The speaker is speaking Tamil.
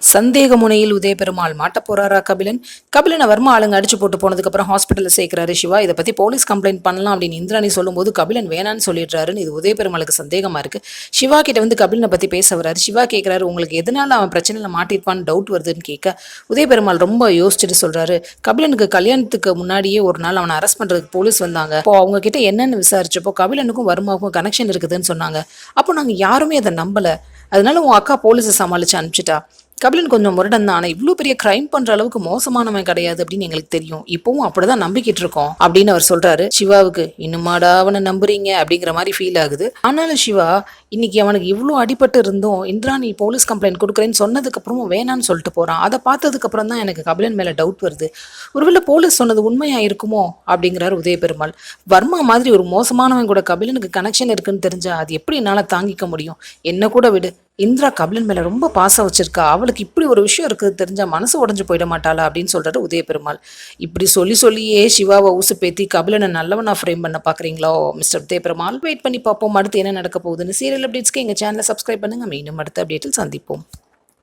சந்தேக முனையில் உதயபெருமாள் மாட்ட போறாரா கபிலன்? கபிலனை வர்மா ஆளுங்க அடிச்சு போட்டு போனதுக்கு அப்புறம் ஹாஸ்பிட்டல்ல சேர்க்கிறாரு சிவா. இதை பத்தி போலீஸ் கம்ப்ளைண்ட் பண்ணலாம் அப்படின்னு இந்திராணி சொல்லும்போது கபிலன் வேணான்னு சொல்லிடுறாருன்னு இது உதயபெருமாளுக்கு சந்தேகமா இருக்கு. சிவா கிட்ட வந்து கபிலனை பத்தி பேச வர்றாரு. சிவா கேட்கிறாரு, உங்களுக்கு எதனால அவன் பிரச்சனையில மாட்டிருப்பான்னு டவுட் வருதுன்னு கேட்க உதயபெருமாள் ரொம்ப யோசிச்சுட்டு சொல்றாரு, கபிலனுக்கு கல்யாணத்துக்கு முன்னாடியே ஒரு நாள் அவனை அரெஸ்ட் பண்றதுக்கு போலீஸ் வந்தாங்க. இப்போ அவங்க கிட்ட என்னன்னு விசாரிச்சப்போ கபிலனுக்கும் வர்மாவுக்கும் கனெக்ஷன் இருக்குதுன்னு சொன்னாங்க. அப்போ நாங்க யாருமே அதை நம்பல. அதனால உன் அக்கா போலீஸை சமாளிச்சு அனுப்பிச்சிட்டா. கபிலன் கொஞ்சம் முரடன் தான், ஆனா இவ்வளவு பெரிய கிரைம் பண்ற அளவுக்கு மோசமானவன் கிடையாது அப்படின்னு எங்களுக்கு தெரியும். இப்பவும் அப்படிதான் நம்பிக்கிட்டு இருக்கோம் அப்படின்னு அவர் சொல்றாரு. சிவாவுக்கு இன்னுமாடா அவனை நம்புறீங்க அப்படிங்கிற மாதிரி ஃபீல் ஆகுது. ஆனாலும் சிவா, இன்னைக்கு அவனுக்கு இவ்வளவு அடிபட்டு இருந்தும் இந்திராணி போலீஸ் கம்ப்ளைண்ட் கொடுக்குறேன்னு சொன்னதுக்கு அப்புறமும் வேணான்னு சொல்லிட்டு போறான். அதை பார்த்ததுக்கு அப்புறம் தான் எனக்கு கபிலன் மேல டவுட் வருது. ஒருவேளை போலீஸ் சொன்னது உண்மையா இருக்குமோ அப்படிங்கிறாரு உதயபெருமாள். வர்மா மாதிரி ஒரு மோசமானவன் கூட கபிலனுக்கு கனெக்ஷன் இருக்குன்னு தெரிஞ்சா அது எப்படி என்னால தாங்கிக்க முடியும்? என்ன கூட விடு, இந்திரா கபிலன் மேல ரொம்ப பாசம் வச்சிருக்கா. அவளுக்கு இப்படி ஒரு விஷயம் இருக்குது தெரிஞ்சா மனசு உடஞ்சு போயிட மாட்டாளா அப்படின்னு சொல்றாரு உதயபெருமாள். இப்படி சொல்லியே சிவாவை ஊசுப்பேத்தி கபிலனை நல்லவனா ஃப்ரேம் பண்ண பாக்குறீங்களோ மிஸ்டர் உதயபெருமாள்? வெயிட் பண்ணி பார்ப்போம் அடுத்து என்ன நடக்க போகுதுன்னு. சீரியல் அப்டேட்ஸ்க்கு எங்க சேனலை சப்ஸ்கிரைப் பண்ணுங்க. மீண்டும் அடுத்த அப்டேட்டில் சந்திப்போம்.